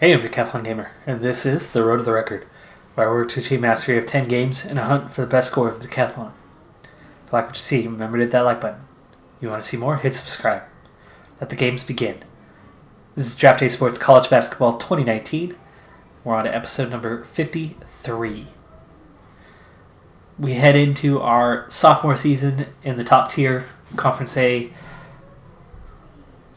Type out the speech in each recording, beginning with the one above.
Hey, I'm Decathlon Gamer, and this is The Road to the Record, where I work to achieve mastery of 10 games in a hunt for the best score of the Decathlon. If you like what you see, remember to hit that like button. You want to see more? Hit subscribe. Let the games begin. This is Draft Day Sports College Basketball 2019. We're on to episode number 53. We head into our sophomore season in the top tier, Conference A,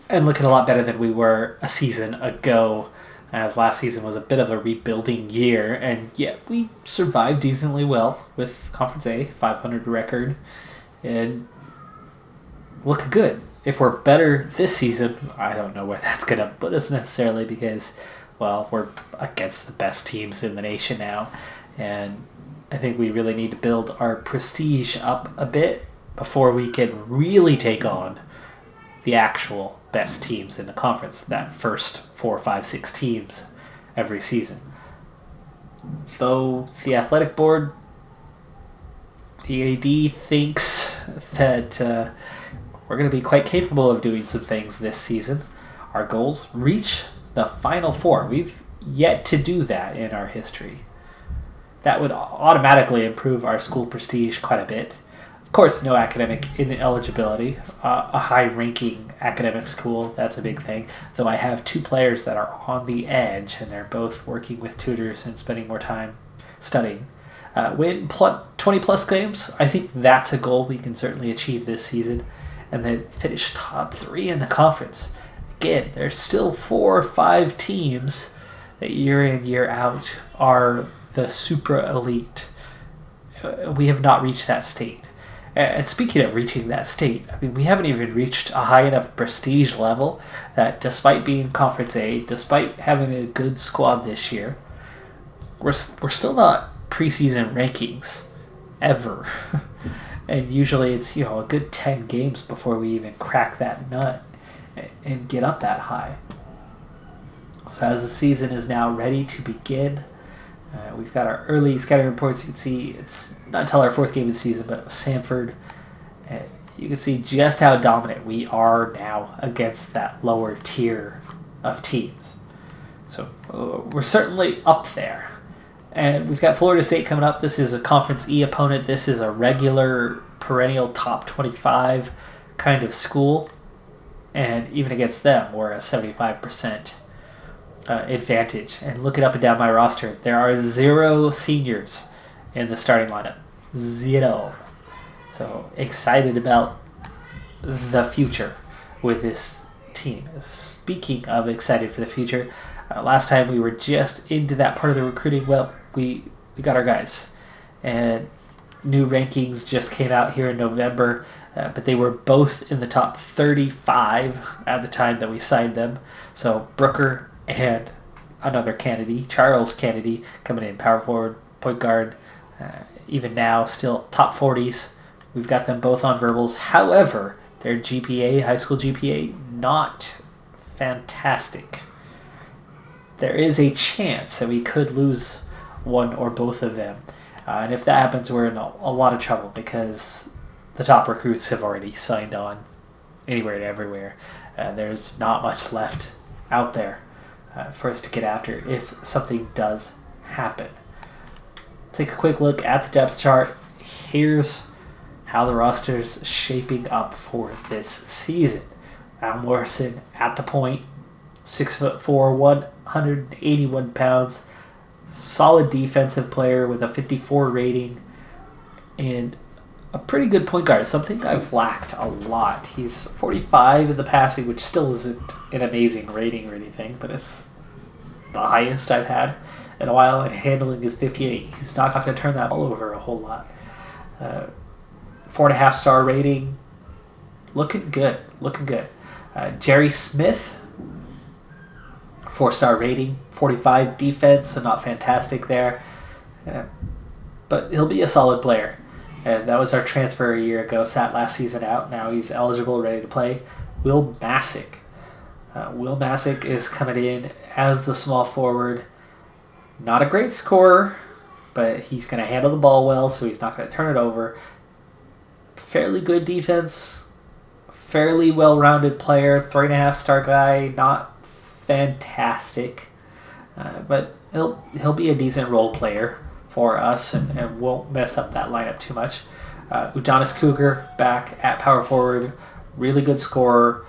and looking a lot better than we were a season ago, as last season was a bit of a rebuilding year, and yet we survived decently well with Conference A, 500 record, and look good. If we're better this season, I don't know where that's going to put us necessarily because, well, we're against the best teams in the nation now, and I think we really need to build our prestige up a bit before we can really take on the actual best teams in the conference, that first 4, 5, 6 teams every season. Though the athletic board, the AD thinks that we're going to be quite capable of doing some things this season. Our goals, reach the Final Four. We've yet to do that in our history. That would automatically improve our school prestige quite a bit. Of course, no academic ineligibility. A high-ranking academic school, that's a big thing. Though I have 2 players that are on the edge, and they're both working with tutors and spending more time studying. Win 20-plus games, I think that's a goal we can certainly achieve this season. And then finish top 3 in the conference. Again, there's still 4 or 5 teams that year in, year out are the super elite. We have not reached that state. And speaking of reaching that state, I mean, we haven't even reached a high enough prestige level that despite being Conference A, despite having a good squad this year, we're still not preseason rankings, ever. And usually it's, a good 10 games before we even crack that nut and get up that high. So as the season is now ready to begin, we've got our early scouting reports. You can see it's not until our 4th game of the season, but Samford. You can see just how dominant we are now against that lower tier of teams. So we're certainly up there. And we've got Florida State coming up. This is a Conference E opponent. This is a regular perennial top 25 kind of school. And even against them, we're a 75% advantage. And looking up and down my roster, there are 0 seniors in the starting lineup. 0. So excited about the future with this team. Speaking of excited for the future, last time we were just into that part of the recruiting. Well, we got our guys. And new rankings just came out here in November, but they were both in the top 35 at the time that we signed them. So Brooker and another Kennedy, Charles Kennedy, coming in, power forward, point guard, even now still top 40s. We've got them both on verbals. However, their GPA, high school GPA, not fantastic. There is a chance that we could lose one or both of them. And if that happens, we're in a lot of trouble because the top recruits have already signed on anywhere and everywhere. There's not much left out there for us to get after if something does happen. Take a quick look at the depth chart. Here's how the roster's shaping up for this season. Al Morrison at the point, 6'4", 181 pounds, solid defensive player with a 54 rating, and a pretty good point guard, something I've lacked a lot. He's 45 in the passing, which still isn't an amazing rating or anything, but it's the highest I've had in a while, and handling is 58. He's not going to turn that ball over a whole lot. 4.5 star rating, looking good. Jerry Smith, 4-star rating, 45 defense, so not fantastic there. But he'll be a solid player. And that was our transfer a year ago, sat last season out. Now he's eligible, ready to play. Will Masick. Will Masick is coming in as the small forward. Not a great scorer, but he's going to handle the ball well, so he's not going to turn it over. Fairly good defense. Fairly well-rounded player. 3.5 star guy. Not fantastic. But he'll be a decent role player for us and won't mess up that lineup too much. Udonis Cougar back at power forward, really good scorer.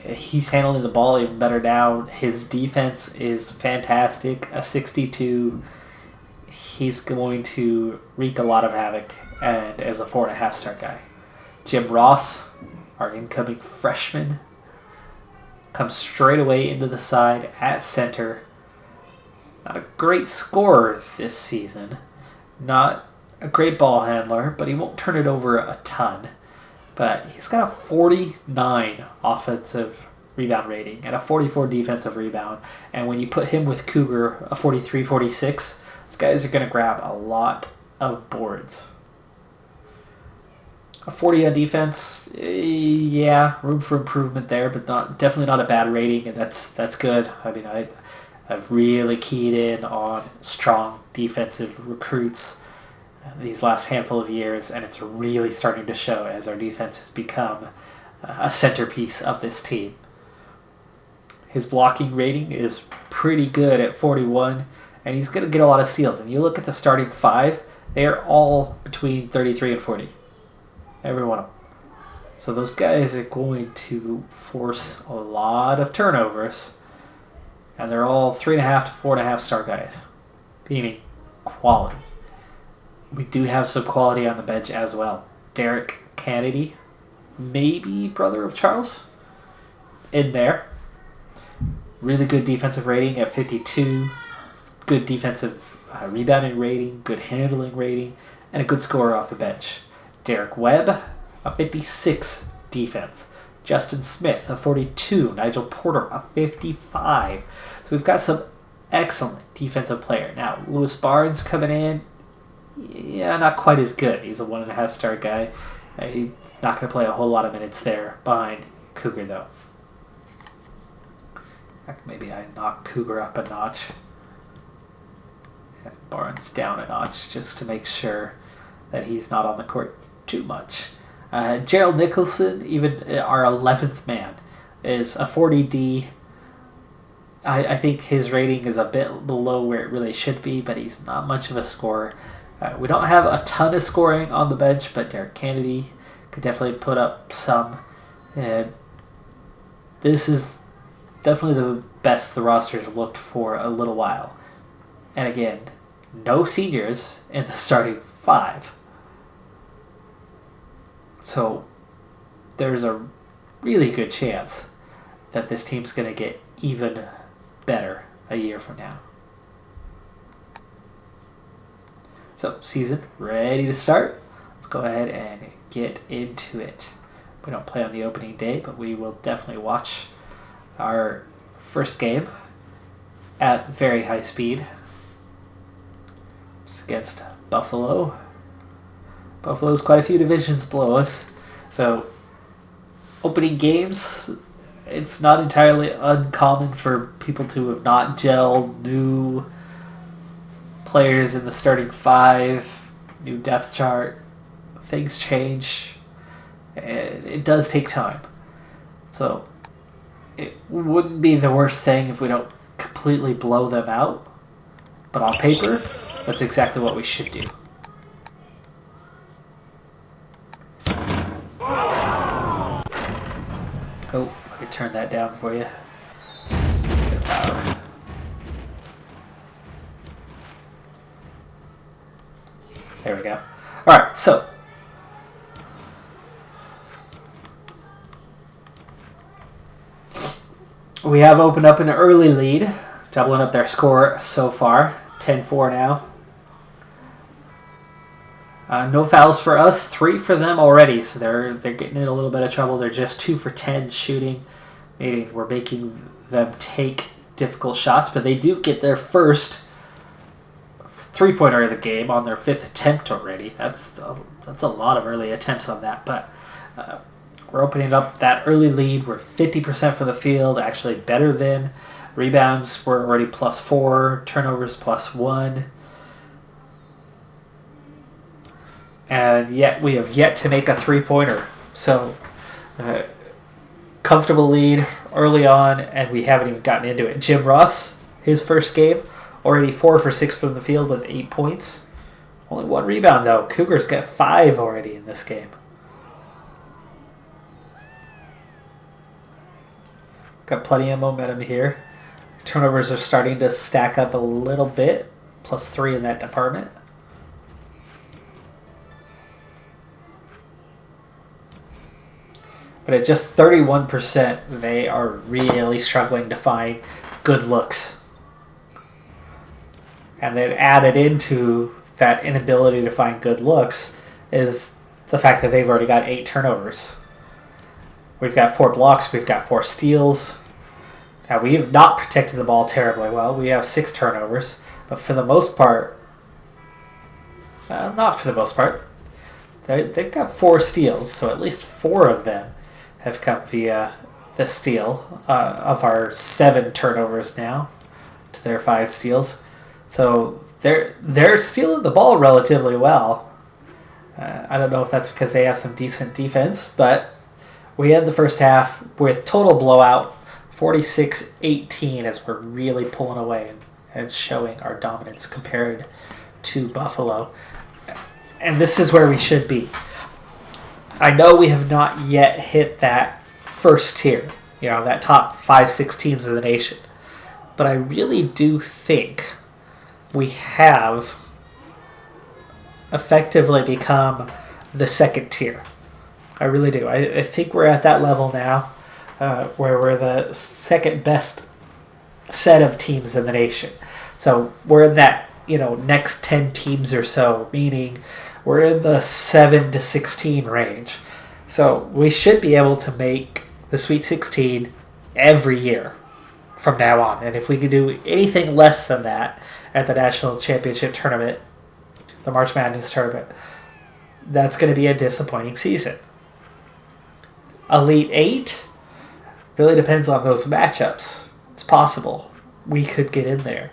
He's handling the ball even better now. His defense is fantastic. A 62. He's going to wreak a lot of havoc and as a 4.5 star guy. Jim Ross, our incoming freshman, comes straight away into the side at center. Not a great scorer this season. Not a great ball handler, but he won't turn it over a ton. But he's got a 49 offensive rebound rating and a 44 defensive rebound. And when you put him with Cougar, a 43, 46, these guys are going to grab a lot of boards. A 40 on defense, yeah, room for improvement there, but definitely not a bad rating, and that's good. I mean, I've really keyed in on strong defensive recruits these last handful of years, and it's really starting to show as our defense has become a centerpiece of this team. His blocking rating is pretty good at 41, and he's going to get a lot of steals. And you look at the starting five, they are all between 33 and 40. Every one of them. So those guys are going to force a lot of turnovers, and they're all 3.5 to 4.5 star guys, meaning quality. We do have some quality on the bench as well. Derek Kennedy, maybe brother of Charles, in there. Really good defensive rating at 52. Good defensive rebounding rating, good handling rating, and a good scorer off the bench. Derek Webb, a 56 defense. Justin Smith, a 42. Nigel Porter, a 55. So we've got some excellent defensive player. Now, Lewis Barnes coming in, yeah, not quite as good. He's a 1.5 star guy. He's not going to play a whole lot of minutes there behind Cougar, though. Maybe I knock Cougar up a notch. And Barnes down a notch just to make sure that he's not on the court too much. Gerald Nicholson, even our 11th man, is a 40D. I think his rating is a bit below where it really should be, but he's not much of a scorer. We don't have a ton of scoring on the bench, but Derek Kennedy could definitely put up some. And this is definitely the best the roster's looked for a little while. And again, no seniors in the starting five. So there's a really good chance that this team's going to get even better a year from now. So, season ready to start. Let's go ahead and get into it. We don't play on the opening day, but we will definitely watch our first game at very high speed. It's against Buffalo. Buffalo's quite a few divisions below us. So, opening games, it's not entirely uncommon for people to have not gelled, new players in the starting five, new depth chart. Things change, and it does take time. So, it wouldn't be the worst thing if we don't completely blow them out. But on paper, that's exactly what we should do. Oh, let me turn that down for you. It's a bit loud. There we go. Alright, so we have opened up an early lead, doubling up their score so far. 10-4 now. No fouls for us, 3 for them already, so they're getting in a little bit of trouble. They're just 2 for 10 shooting, meaning we're making them take difficult shots, but they do get their first three-pointer of the game on their 5th attempt already. That's a lot of early attempts on that, but we're opening up that early lead. We're 50% from the field, actually better than. Rebounds were already +4, turnovers +1. And yet we have yet to make a three-pointer. So, comfortable lead early on, and we haven't even gotten into it. Jim Ross, his first game. Already 4 for 6 from the field with 8 points. Only 1 rebound, though. Cougars got 5 already in this game. Got plenty of momentum here. Turnovers are starting to stack up a little bit. +3 in that department. But at just 31%, they are really struggling to find good looks. And then added into that inability to find good looks is the fact that they've already got 8 turnovers. We've got 4 blocks, we've got 4 steals. Now, we have not protected the ball terribly well. We have 6 turnovers, but for the most part, not for the most part, they've got 4 steals, so at least 4 of them have come via the steal of our 7 turnovers now to their 5 steals. So they're stealing the ball relatively well. I don't know if that's because they have some decent defense, but we end the first half with total blowout, 46-18, as we're really pulling away and showing our dominance compared to Buffalo. And this is where we should be. I know we have not yet hit that first tier, that top 5-6 teams in the nation. But I really do think we have effectively become the second tier. I really do. I think we're at that level now where we're the second best set of teams in the nation. So we're in that, next 10 teams or so, meaning we're in the 7 to 16 range. So we should be able to make the Sweet 16 every year from now on. And if we can do anything less than that at the National Championship Tournament, the March Madness Tournament, that's going to be a disappointing season. Elite 8 really depends on those matchups. It's possible. We could get in there.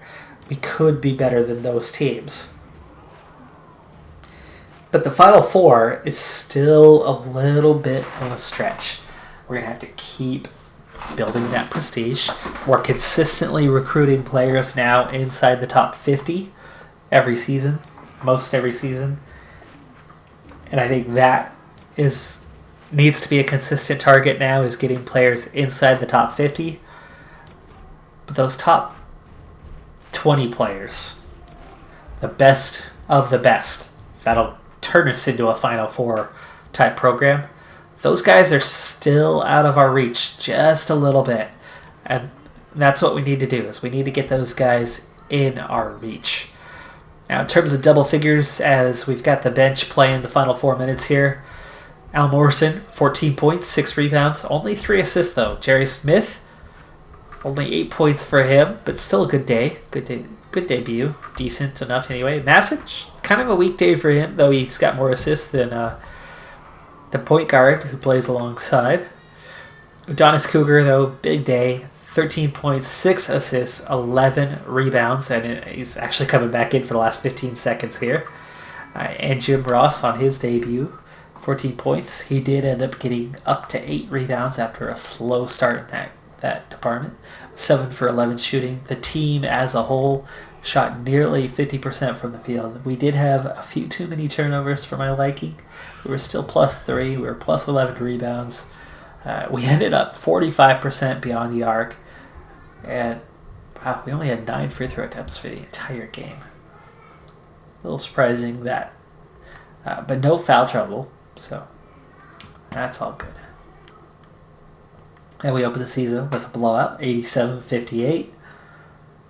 We could be better than those teams. But the Final Four is still a little bit of a stretch. We're going to have to keep building that prestige. We're consistently recruiting players now inside the top 50 every season, most every season. And I think that needs to be a consistent target now, is getting players inside the top 50. But those top 20 players, the best of the best, that'll turn us into a Final Four type program. Those guys are still out of our reach just a little bit. And that's what we need to do, is we need to get those guys in our reach. Now, in terms of double figures, as we've got the bench playing the final 4 minutes here, Al Morrison, 14 points, 6 rebounds, only 3 assists though. Jerry Smith, only 8 points for him, but still a good day. Good debut. Decent enough anyway. Masic, kind of a weak day for him, though he's got more assists than the point guard who plays alongside. Udonis Cougar, though, big day. 13 points, 6 assists, 11 rebounds, and he's actually coming back in for the last 15 seconds here. And Jim Ross on his debut, 14 points. He did end up getting up to 8 rebounds after a slow start in that department. 7 for 11 shooting. The team as a whole shot nearly 50% from the field. We did have a few too many turnovers for my liking. We were still +3. We were +11 rebounds. We ended up 45% beyond the arc. And wow, we only had 9 free throw attempts for the entire game. A little surprising that. But no foul trouble, so that's all good. And we opened the season with a blowout, 87-58.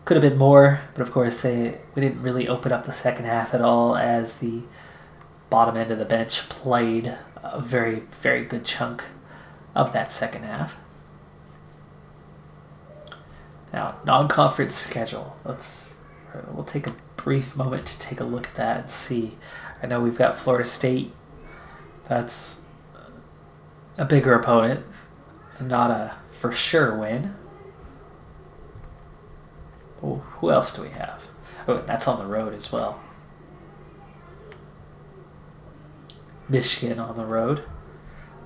Could have been more, but of course we didn't really open up the second half at all, as the bottom end of the bench played a very, very good chunk of that second half. Now, non-conference schedule. We'll take a brief moment to take a look at that and see. I know we've got Florida State. That's a bigger opponent, and not a for sure win. Oh, who else do we have? Oh, that's on the road as well. Michigan on the road.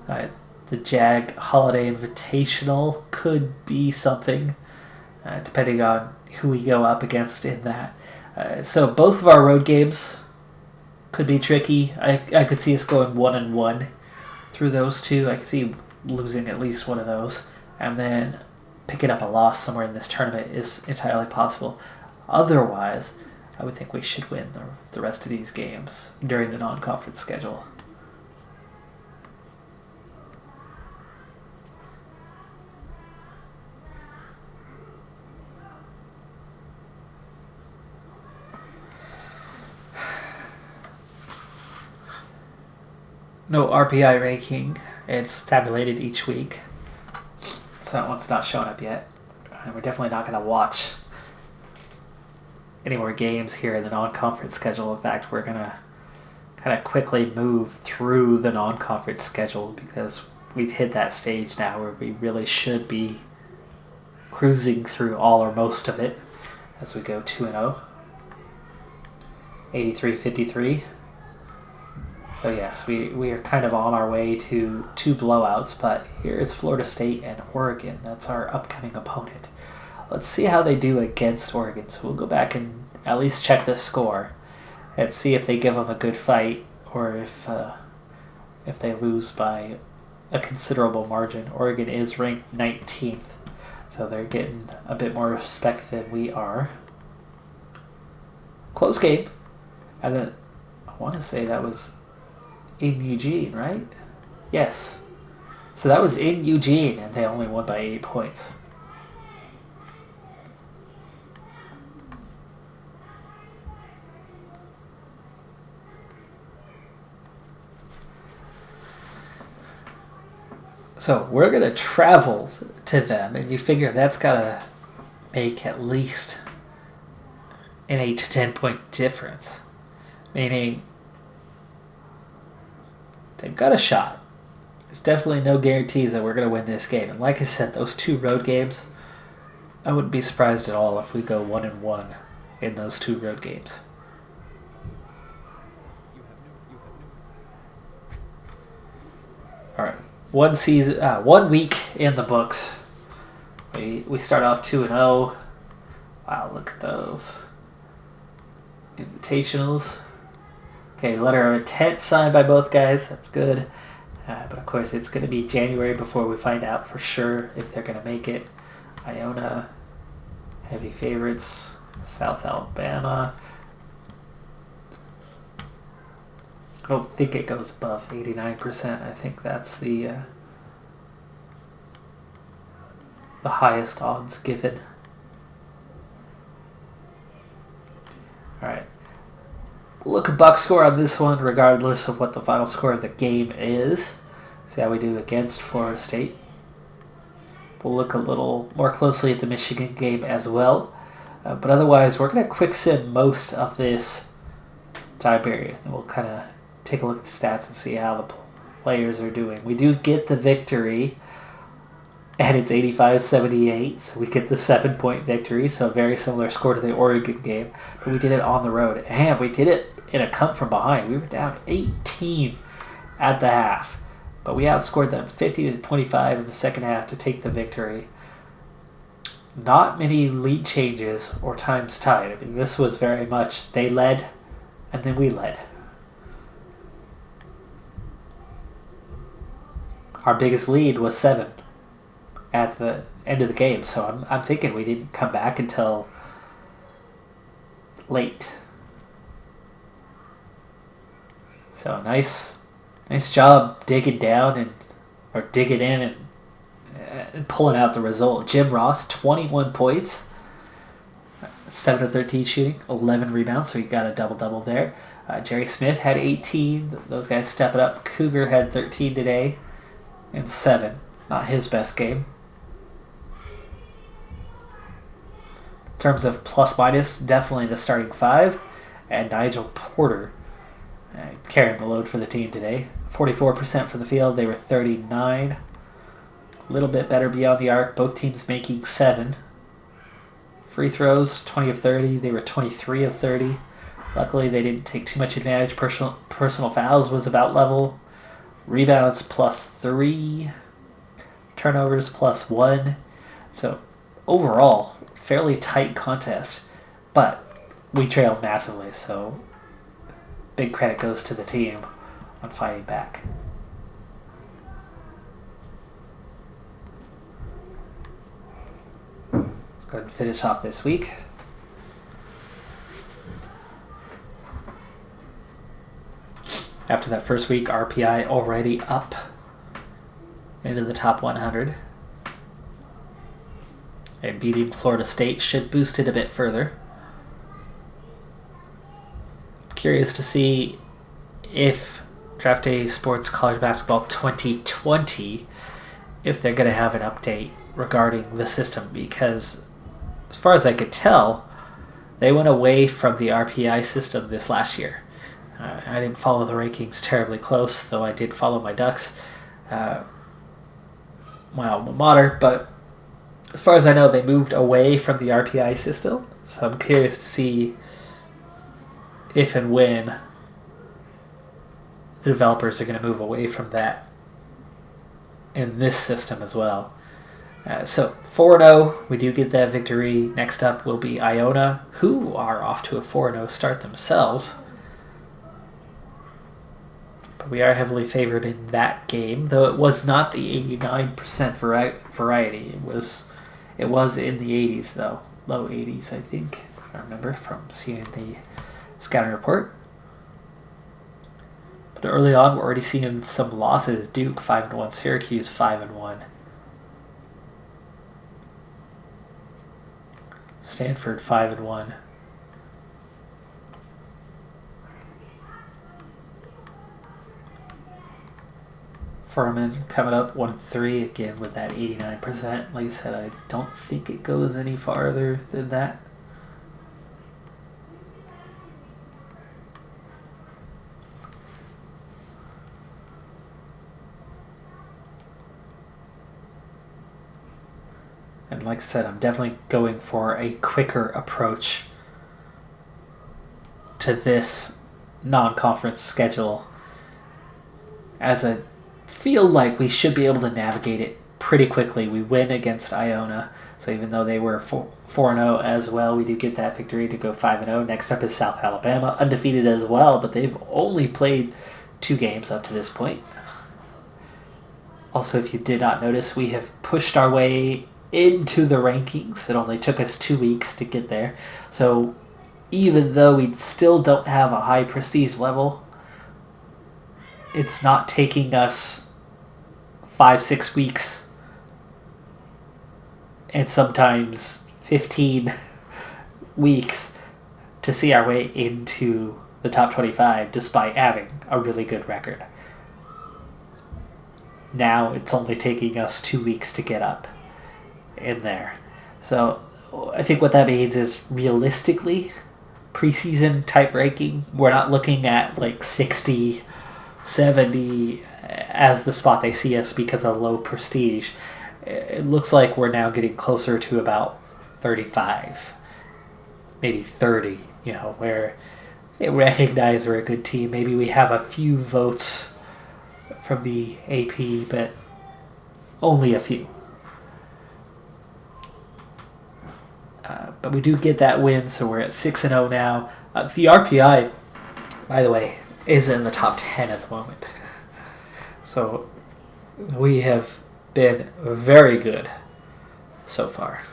The Jag Holiday Invitational could be something. depending on who we go up against in that. So both of our road games could be tricky. I could see us going 1-1 through those two. I could see losing at least one of those, and then picking up a loss somewhere in this tournament is entirely possible. Otherwise, I would think we should win the rest of these games during the non-conference schedule. No RPI ranking. It's tabulated each week. So that one's not shown up yet. And we're definitely not going to watch any more games here in the non-conference schedule. In fact, we're going to kind of quickly move through the non-conference schedule because we've hit that stage now where we really should be cruising through all or most of it as we go 2-0. 83-53. So yes, we are kind of on our way to two blowouts, but here is Florida State and Oregon. That's our upcoming opponent. Let's see how they do against Oregon. So we'll go back and at least check the score and see if they give them a good fight or if they lose by a considerable margin. Oregon is ranked 19th, so they're getting a bit more respect than we are. Close game. And then I want to say that was in Eugene, right? Yes. So that was in Eugene, and they only won by 8 points. So we're going to travel to them, and you figure that's got to make at least an 8 to 10 point difference. Meaning they've got a shot. There's definitely no guarantees that we're going to win this game. And like I said, those two road games, I wouldn't be surprised at all if we go 1-1 in those two road games. All right, 1 week in the books. We start off 2-0. Wow, look at those invitationals. Okay, letter of intent signed by both guys. That's good. But of course, it's going to be January before we find out for sure if they're going to make it. Iona, heavy favorites. South Alabama. I don't think it goes above 89%. I think that's the highest odds given. All right. Look at box score on this one, regardless of what the final score of the game is. See how we do against Florida State. We'll look a little more closely at the Michigan game as well. But otherwise, we're going to quick sim most of this time period. And we'll kind of take a look at the stats and see how the players are doing. We do get the victory, and it's 85-78, so we get the 7-point victory, so a very similar score to the Oregon game, but we did it on the road, and we did it in a come from behind. We were down 18 at the half, but we outscored them 50-25 in the second half to take the victory. Not many lead changes or times tied. I mean, this was very much they led, and then we led. Our biggest lead was 7 at the end of the game, so I'm thinking we didn't come back until late. So nice job digging down or digging in and pulling out the result. Jim Ross, 21 points, 7 of 13 shooting, 11 rebounds, so he got a double-double there. Jerry Smith had 18. Those guys step it up. Cougar had 13 today and 7. Not his best game. In terms of plus-minus, definitely the starting 5. And Nigel Porter carrying the load for the team today. 44% from the field. They were 39. A little bit better beyond the arc. Both teams making 7. Free throws, 20 of 30. They were 23 of 30. Luckily, they didn't take too much advantage. Personal fouls was about level. Rebounds +3. Turnovers +1. So overall, fairly tight contest, but we trailed massively, so big credit goes to the team on fighting back. Let's go ahead and finish off this week. After that first week, RPI already up into the top 100. And beating Florida State should boost it a bit further. Curious to see if Draft Day Sports College Basketball 2020, if they're going to have an update regarding the system, because as far as I could tell, they went away from the RPI system this last year. I didn't follow the rankings terribly close, though I did follow my Ducks, my alma mater, but as far as I know, they moved away from the RPI system, so I'm curious to see if and when the developers are going to move away from that in this system as well. So 4-0, we do get that victory. Next up will be Iona, who are off to a 4-0 start themselves. But we are heavily favored in that game, though it was not the 89% variety. It was in the 80s, though. Low 80s, I think, if I remember from seeing the scouting report. But early on, we're already seeing some losses. Duke 5-1, Syracuse 5-1. Stanford 5-1. Furman coming up 1-3 again with that 89%. Like I said, I don't think it goes any farther than that. And like I said, I'm definitely going for a quicker approach to this non-conference schedule, as I feel like we should be able to navigate it pretty quickly. We win against Iona, so even though they were 4-0 as well, we do get that victory to go 5-0. Next up is South Alabama, undefeated as well, but they've only played 2 games up to this point. Also, if you did not notice, we have pushed our way into the rankings. It only took us 2 weeks to get there. So even though we still don't have a high prestige level, it's not taking us 5-6 weeks and sometimes 15 weeks to see our way into the top 25 despite having a really good record. Now it's only taking us 2 weeks to get up in there. So I think what that means is, realistically, preseason type ranking, we're not looking at like 60, 70 as the spot they see us because of low prestige. It looks like we're now getting closer to about 35, maybe 30, where they recognize we're a good team. Maybe we have a few votes from the AP, but only a few. But we do get that win, so we're at 6-0 now. The RPI, by the way, is in the top 10 at the moment. So we have been very good so far.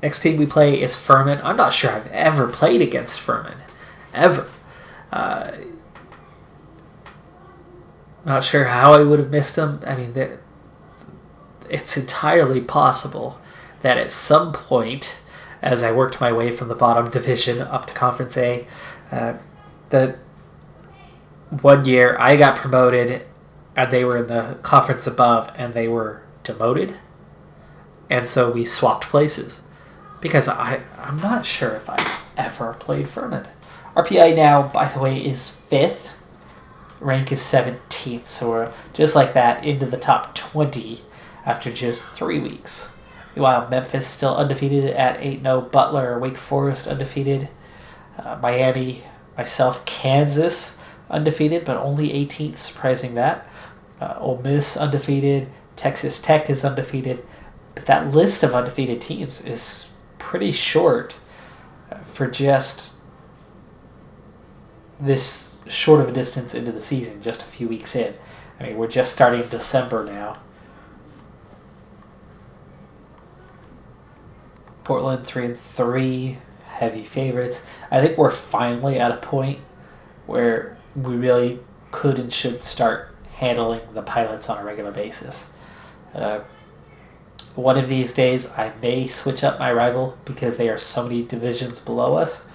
Next team we play is Furman. I'm not sure I've ever played against Furman. Ever. Not sure how I would have missed them. I mean, it's entirely possible that at some point, as I worked my way from the bottom division up to Conference A, that one year I got promoted and they were in the conference above and they were demoted. And so we swapped places, because I'm not sure if I ever played Furman. RPI now, by the way, is 5th. Rank is 17th, so we're just like that into the top 20 after just 3 weeks. Meanwhile, Memphis still undefeated at 8-0. Butler, Wake Forest undefeated. Miami, myself, Kansas undefeated, but only 18th, surprising that. Ole Miss undefeated. Texas Tech is undefeated. But that list of undefeated teams is pretty short for just this short of a distance into the season, just a few weeks in. I mean, we're just starting December now. Portland 3-3, heavy favorites. I think we're finally at a point where we really could and should start handling the Pilots on a regular basis. One of these days, I may switch up my rival because they are so many divisions below us.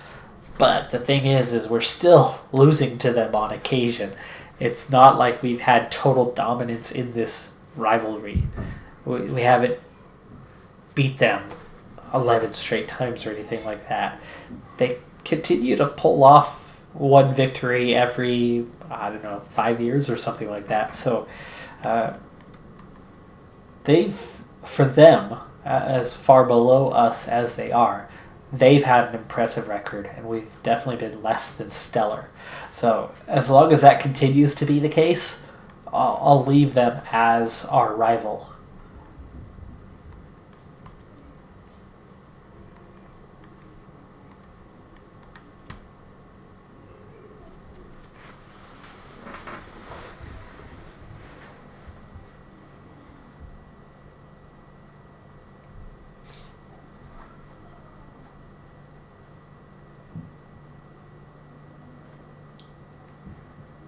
But the thing is we're still losing to them on occasion. It's not like we've had total dominance in this rivalry. We haven't beat them 11 straight times or anything like that. They continue to pull off one victory every, 5 years or something like that. So for them, as far below us as they are, they've had an impressive record, and we've definitely been less than stellar. So as long as that continues to be the case, I'll leave them as our rival.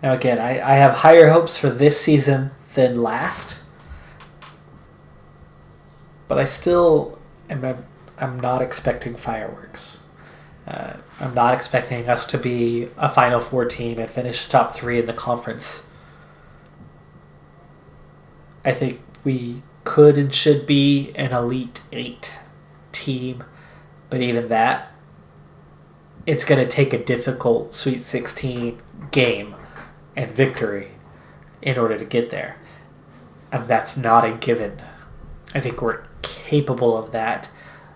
Now again, I have higher hopes for this season than last, but I still I'm not expecting fireworks. I'm not expecting us to be a Final Four team and finish top 3 in the conference. I think we could and should be an Elite 8 team, but even that, it's going to take a difficult Sweet 16 game and victory in order to get there. And that's not a given. I think we're capable of that.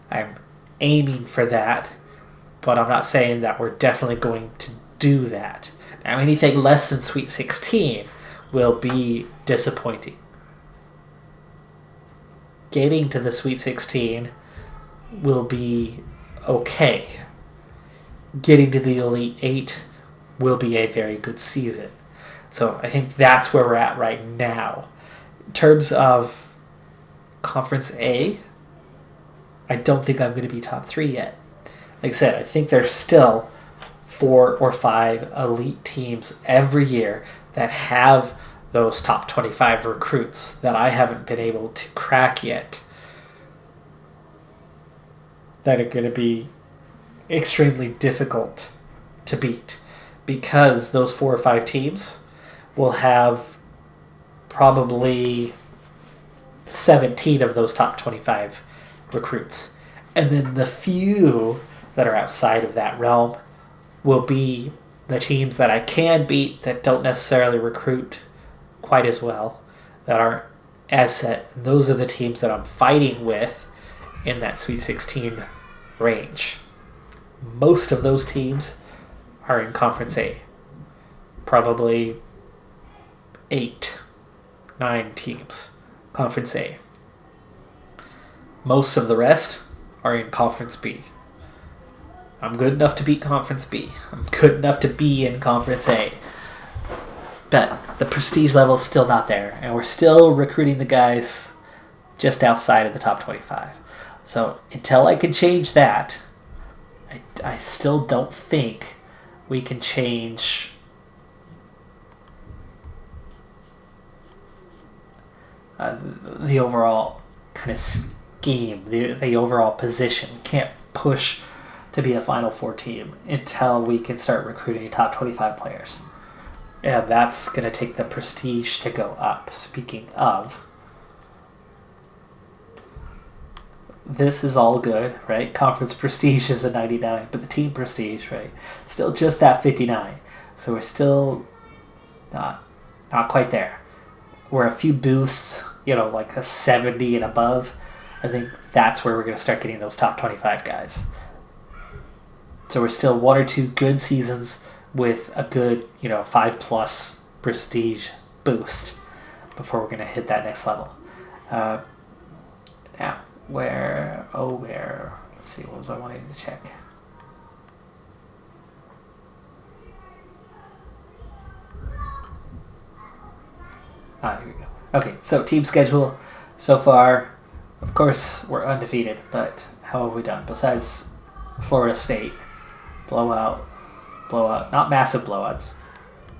I'm aiming for that, but I'm not saying that we're definitely going to do that. Now, anything less than Sweet 16 will be disappointing. Getting to the Sweet 16 will be okay. Getting to the Elite 8 will be a very good season. So I think that's where we're at right now. In terms of Conference A, I don't think I'm going to be top 3 yet. Like I said, I think there's still 4 or 5 elite teams every year that have those top 25 recruits that I haven't been able to crack yet, that are going to be extremely difficult to beat, because those 4 or 5 teams will have probably 17 of those top 25 recruits. And then the few that are outside of that realm will be the teams that I can beat that don't necessarily recruit quite as well, that aren't as set. And those are the teams that I'm fighting with in that Sweet 16 range. Most of those teams are in Conference A. Probably 8, 9 teams. Conference A. Most of the rest are in Conference B. I'm good enough to beat Conference B. I'm good enough to be in Conference A. But the prestige level is still not there, and we're still recruiting the guys just outside of the top 25. So until I can change that, I still don't think we can change the overall kind of scheme, the overall position. We can't push to be a Final Four team until we can start recruiting top 25 players. And that's going to take the prestige to go up. Speaking of, this is all good, right? Conference prestige is a 99, but the team prestige, right, still just that 59. So we're still not quite there. We're a few boosts, like a 70 and above. I think that's where we're going to start getting those top 25 guys. So we're still 1 or 2 good seasons with a good, 5+ prestige boost before we're going to hit that next level. Now, where? Let's see, what was I wanting to check? Here we go. Okay, so team schedule so far. Of course, we're undefeated, but how have we done? Besides Florida State, blowout, not massive blowouts.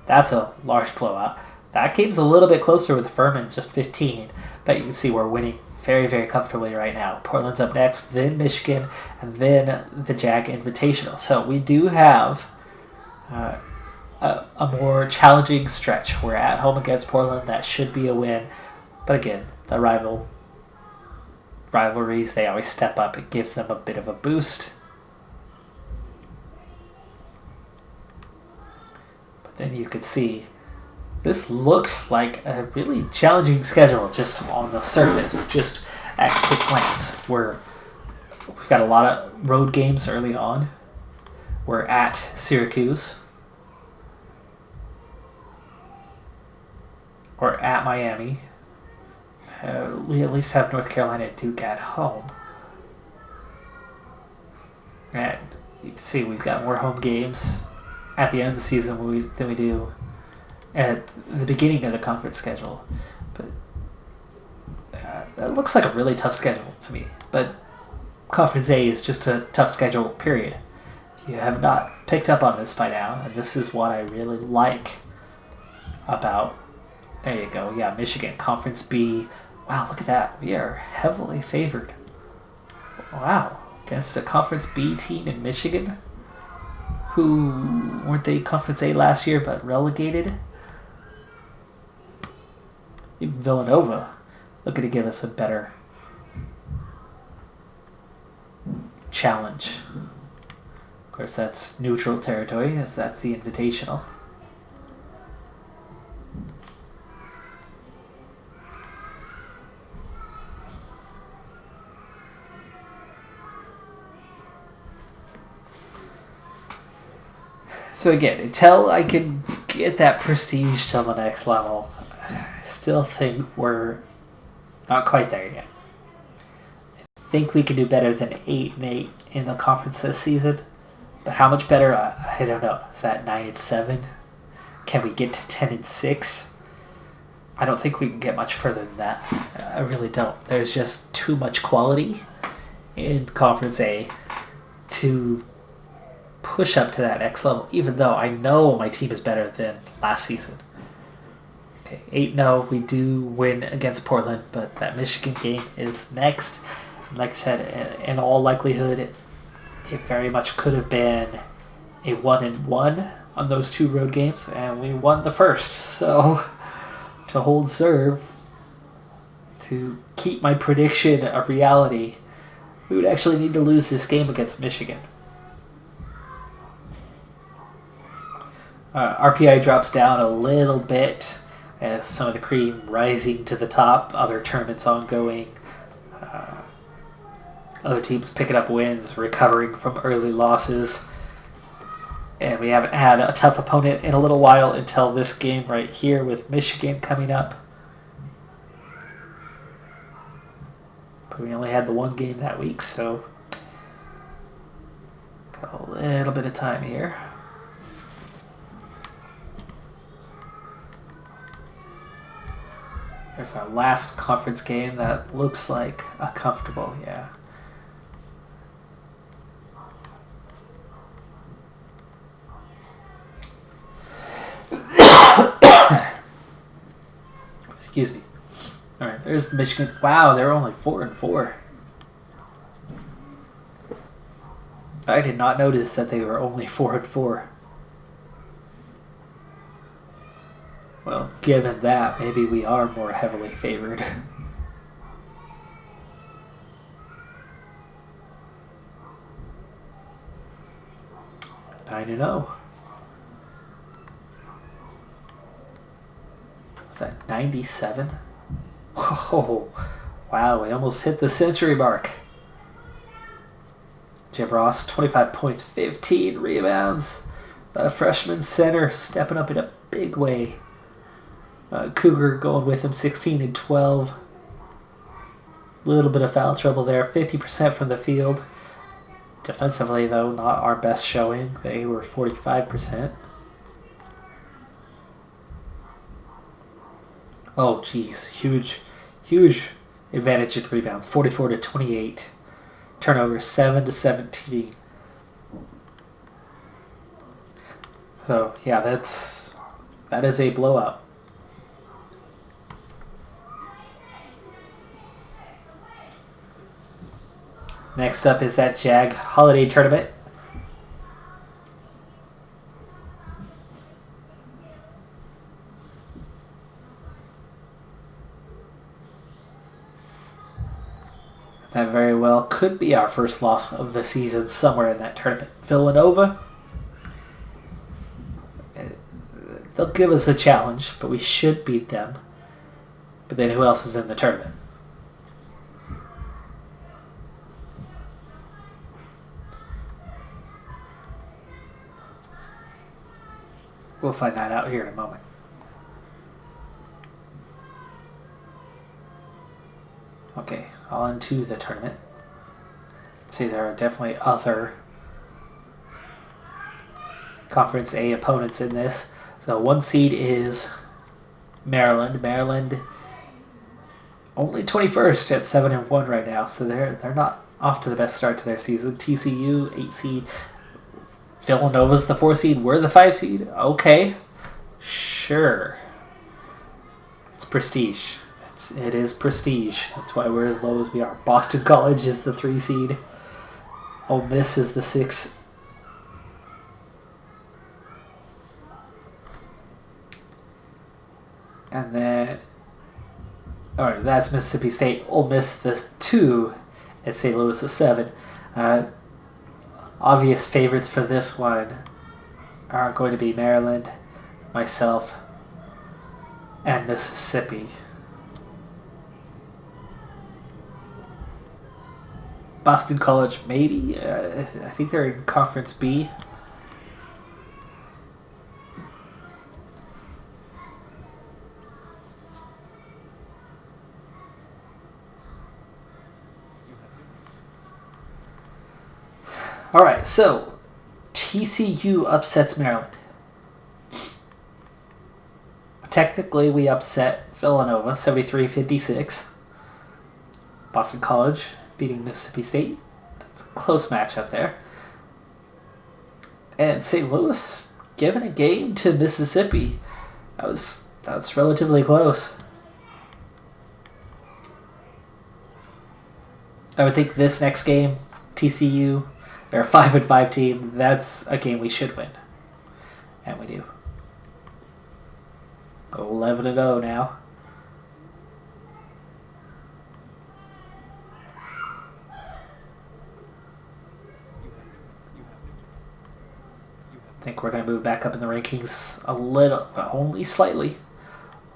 That's a large blowout. That game's a little bit closer with Furman, just 15, but you can see we're winning very, very comfortably right now. Portland's up next, then Michigan, and then the JAG Invitational. So we do have a more challenging stretch. We're at home against Portland. That should be a win. But again, the rivalries, they always step up. It gives them a bit of a boost. But then you could see this looks like a really challenging schedule just on the surface, just at quick glance. We've got a lot of road games early on. We're at Syracuse. We're at Miami. We at least have North Carolina and Duke at home. And you can see we've got more home games at the end of the season than we do at the beginning of the conference schedule. But it looks like a really tough schedule to me. But Conference A is just a tough schedule, period. If you have not picked up on this by now, and this is what I really like about, there you go, yeah, Michigan, Conference B. Wow, look at that. We are heavily favored. Wow, against a Conference B team in Michigan, who weren't they Conference A last year but relegated? Even Villanova looking to give us a better challenge. Of course, that's neutral territory, as that's the Invitational. So again, until I can get that prestige to the next level, I still think we're not quite there yet. I think we can do better than 8-8 in the conference this season, but how much better? I don't know. Is that 9-7? Can we get to 10-6? I don't think we can get much further than that. I really don't. There's just too much quality in Conference A to push up to that next level, even though I know my team is better than last season. Okay, 8-0, we do win against Portland, but that Michigan game is next. And like I said, in all likelihood, it very much could have been a 1-1 on those two road games, and we won the first. So to hold serve, to keep my prediction a reality, we would actually need to lose this game against Michigan. RPI drops down a little bit as some of the cream rising to the top, other tournaments ongoing, other teams picking up wins, recovering from early losses. And we haven't had a tough opponent in a little while until this game right here with Michigan coming up. But we only had the one game that week, so got a little bit of time here. There's our last conference game that looks like a comfortable, yeah. Excuse me. All right, there's the Michigan. Wow, they're only 4-4. I did not notice that they were only 4-4. Well, given that, maybe we are more heavily favored. Nine 9-0. Was that 97? Oh, wow, we almost hit the century mark. Jim Ross, 25 points, 15 rebounds. A freshman center stepping up in a big way. Cougar going with him, 16 and 12. A little bit of foul trouble there. 50% from the field. Defensively, though, not our best showing. They were 45%. Oh, geez. Huge advantage in rebounds. 44-28. Turnover 7-17. So, yeah, that is a blowout. Next up is that JAG Holiday Tournament. That very well could be our first loss of the season somewhere in that tournament. Villanova, they'll give us a challenge, but we should beat them. But then who else is in the tournament? We'll find that out here in a moment. Okay, on to the tournament. Let's see, there are definitely other Conference A opponents in this. So one seed is Maryland. Maryland only 21st at 7-1 right now, so they're not off to the best start to their season. TCU 8 seed. Villanova's the 4 seed. We're the 5 seed. Okay, sure. It's prestige. It is prestige. That's why we're as low as we are. Boston College is the 3 seed. Ole Miss is the 6. And then, that's Mississippi State. Ole Miss the 2, and St. Louis the 7. Obvious favorites for this one are going to be Maryland, myself, and Mississippi. Boston College, maybe. I think they're in Conference B. All right, so TCU upsets Maryland. Technically, we upset Villanova, 73-56. Boston College beating Mississippi State. That's a close matchup there. And St. Louis giving a game to Mississippi. That's relatively close. I would think this next game, TCU, they're a 5-5 team. That's a game we should win. And we do. 11-0 now. I think we're going to move back up in the rankings a little, only slightly.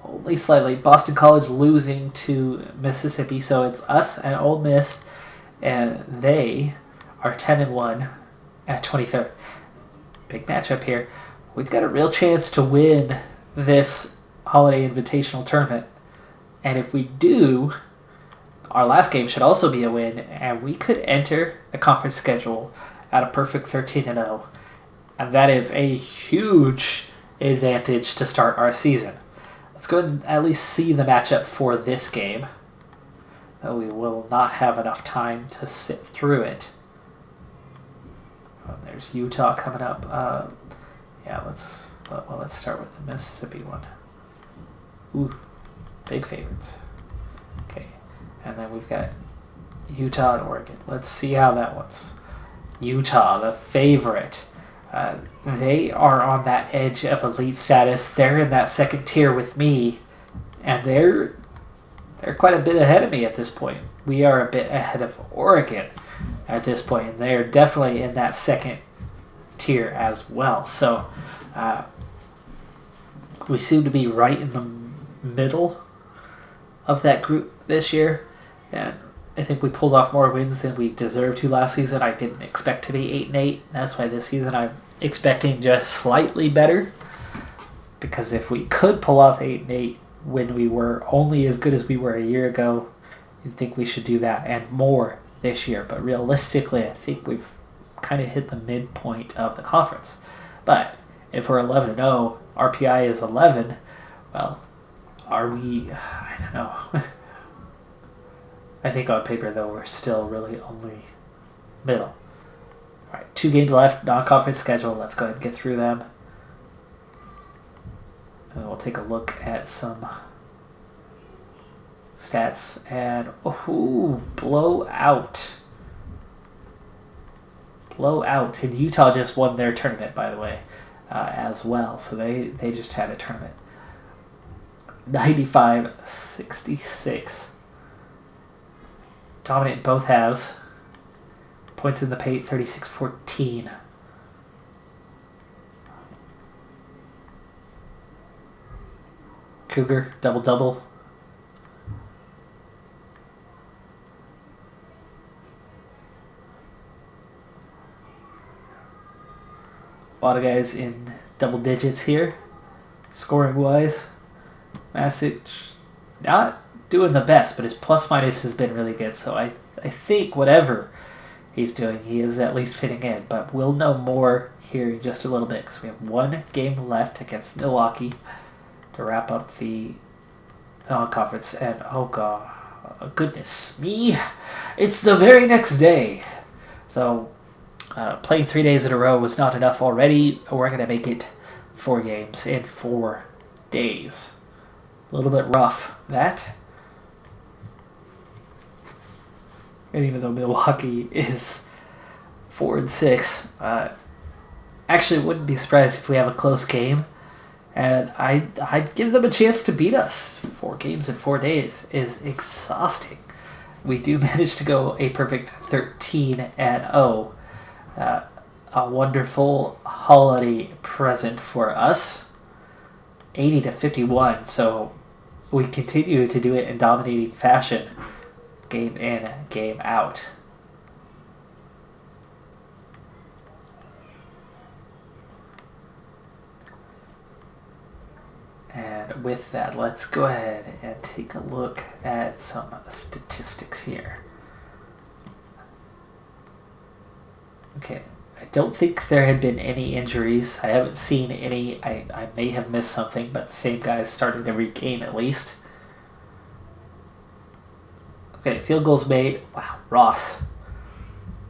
Only slightly. Boston College losing to Mississippi, so it's us and Ole Miss, and they are 10-1 at 23rd. Big matchup here. We've got a real chance to win this Holiday Invitational Tournament, and if we do, our last game should also be a win, and we could enter the conference schedule at a perfect 13-0. And that is a huge advantage to start our season. Let's go ahead and at least see the matchup for this game. Though we will not have enough time to sit through it. Oh, there's Utah coming up. Let's start with the Mississippi one. Ooh, big favorites. Okay, and then we've got Utah and Oregon. Let's see how that one's. Utah, the favorite. They are on that edge of elite status. They're in that second tier with me, and they're quite a bit ahead of me at this point. We are a bit ahead of Oregon at this point, and they're definitely in that second tier as well. So we seem to be right in the middle of that group this year, and I think we pulled off more wins than we deserved to last season. I didn't expect to be 8-8. That's why this season I'm expecting just slightly better. Because if we could pull off 8-8 when we were only as good as we were a year ago, You think we should do that and more this year, but realistically, I think we've kind of hit the midpoint of the conference. But if we're 11-0, RPI is 11, well, are we? I don't know. I think on paper, though, we're still really only middle. All right, 2 games left, non-conference schedule. Let's go ahead and get through them. And we'll take a look at some stats. And, blowout. Blowout. And Utah just won their tournament, by the way, as well. So they just had a tournament. 95-66. Dominant in both halves. Points in the paint, 36-14. Cougar, double-double. A lot of guys in double digits here, scoring-wise. Masic, not doing the best, but his plus-minus has been really good. So I think whatever he's doing, he is at least fitting in. But we'll know more here in just a little bit because we have 1 game left against Milwaukee to wrap up the non-conference. And, oh, God, goodness me, it's the very next day. So playing 3 days in a row was not enough already. We're going to make it 4 games in 4 days. A little bit rough, that. And even though Milwaukee is 4-6, actually wouldn't be surprised if we have a close game. And I'd give them a chance to beat us. 4 games in 4 days is exhausting. We do manage to go a perfect 13-0. A wonderful holiday present for us. 80-51, so we continue to do it in dominating fashion. Game in, game out. And with that, let's go ahead and take a look at some statistics here. Okay, I don't think there had been any injuries. I haven't seen any. I may have missed something, but the same guys started every game at least. Okay, field goals made. Wow, Ross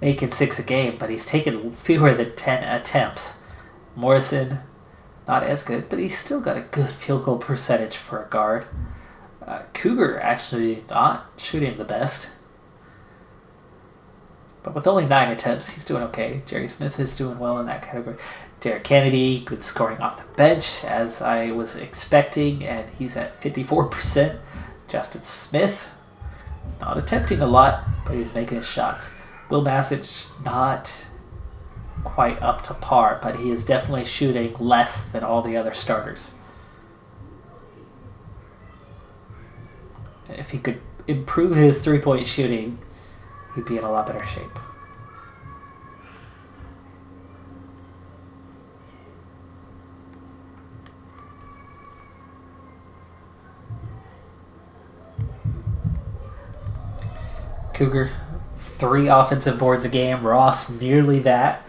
making 6 a game, but he's taken fewer than 10 attempts. Morrison, not as good, but he's still got a good field goal percentage for a guard. Cougar actually not shooting the best. But with only 9 attempts, he's doing okay. Jerry Smith is doing well in that category. Derek Kennedy, good scoring off the bench, as I was expecting, and he's at 54%. Justin Smith, not attempting a lot, but he's making his shots. Will Masic, not quite up to par, but he is definitely shooting less than all the other starters. If he could improve his three-point shooting, he'd be in a lot better shape. Cougar, 3 offensive boards a game. Ross, nearly that.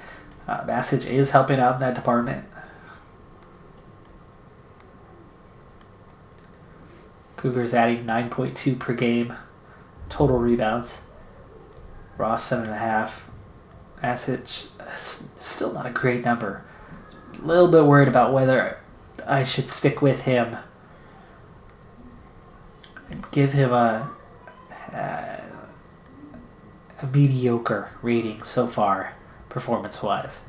Masic is helping out in that department. Cougars adding 9.2 per game. Total rebounds. Ross 7.5. Masic, still not a great number. A little bit worried about whether I should stick with him and give him a mediocre rating so far, performance-wise.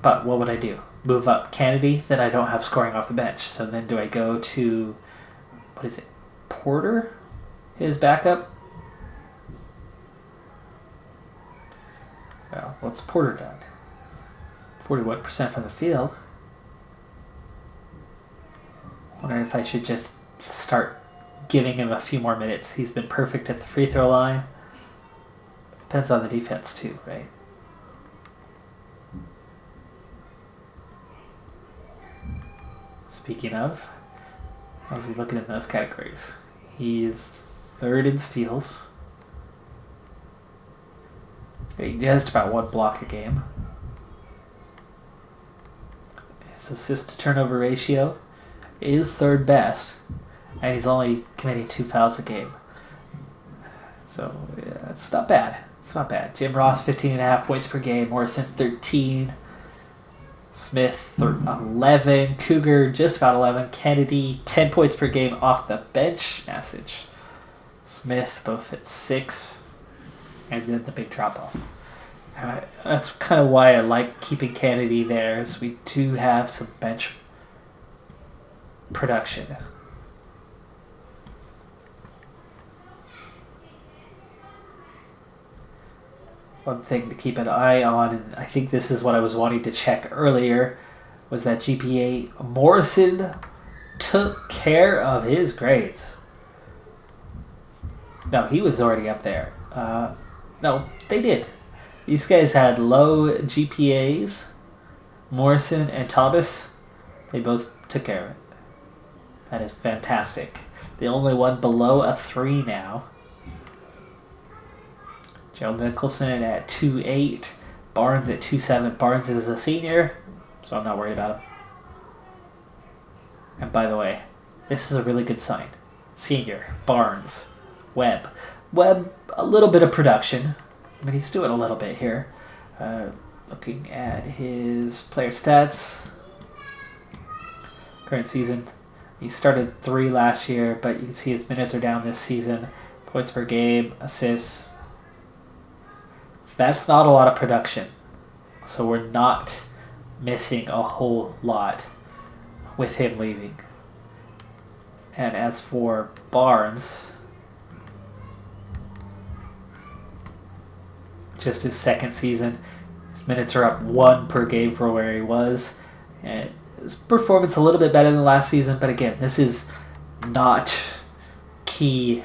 But what would I do? Move up Kennedy? Then I don't have scoring off the bench. So then do I go to, what is it, Porter? His backup? Well, what's Porter done? 41% from the field. Wondering if I should just start giving him a few more minutes. He's been perfect at the free throw line. Depends on the defense too, right? Speaking of, how's he looking in those categories? He's third in steals. Getting just about 1 block a game. His assist to turnover ratio is third best, and he's only committing 2 fouls a game. So yeah, it's not bad. It's not bad. Jim Ross 15.5 points per game. Morrison 13. Smith 11. Cougar just about 11. Kennedy 10 points per game off the bench. Message. Smith both at 6. And then the big drop off. That's kind of why I like keeping Kennedy there, is we do have some bench production. One thing to keep an eye on, and I think this is what I was wanting to check earlier, was that GPA. Morrison took care of his grades. No, he was already up there. No, they did. These guys had low GPAs. Morrison and Thomas, they both took care of it. That is fantastic. The only one below a 3 now. Joe Nicholson at 2.8. Barnes at 2.7. Barnes is a senior, so I'm not worried about him. And by the way, this is a really good sign. Senior, Barnes, Webb. Webb, a little bit of production. I mean, he's doing a little bit here. Looking at his player stats. Current season. He started 3 last year, but you can see his minutes are down this season. Points per game, assists. That's not a lot of production. So we're not missing a whole lot with him leaving. And as for Barnes, just his second season, his minutes are up 1 per game for where he was. And his performance a little bit better than last season, but again, this is not key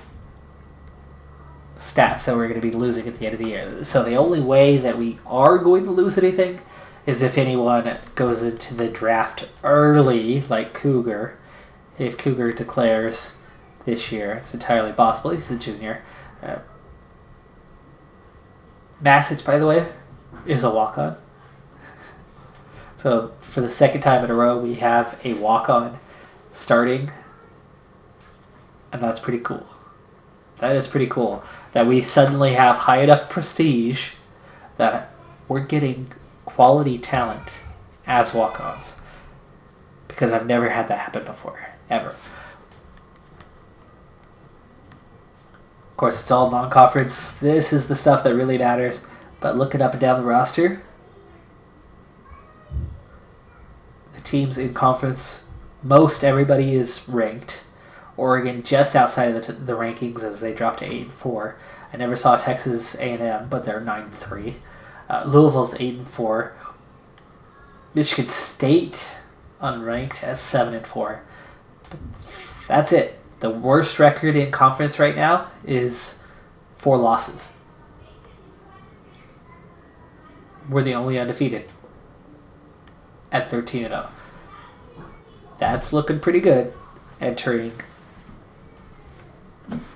stats that we're going to be losing at the end of the year. So the only way that we are going to lose anything is if anyone goes into the draft early, like Cougar. If Cougar declares this year, it's entirely possible. He's a junior. Masic, by the way, is a walk-on. So for the second time in a row, we have a walk-on starting, and that's pretty cool. That is pretty cool that we suddenly have high enough prestige that we're getting quality talent as walk-ons, because I've never had that happen before, ever. Of course, it's all non-conference. This is the stuff that really matters, but looking up and down the roster, the teams in conference, most everybody is ranked. Oregon just outside of the rankings as they dropped to 8-4. I never saw Texas A&M, but they're 9-3. Louisville's 8-4. Michigan State unranked as 7-4. But that's it. The worst record in conference right now is 4 losses. We're the only undefeated at 13-0. That's looking pretty good entering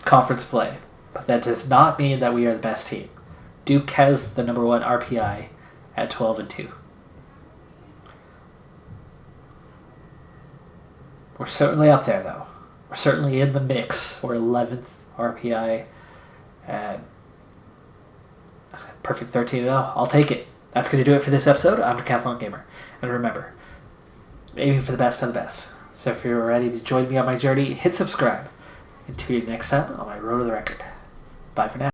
conference play, but that does not mean that we are the best team. Duke has the number 1 RPI at 12-2. We're certainly up there, though. We're certainly in the mix. We're 11th RPI at perfect 13-0. I'll take it. That's going to do it for this episode. I'm Decathlon Gamer. And remember, aiming for the best of the best. So if you're ready to join me on my journey, hit subscribe. Until next time on my road to the record. Bye for now.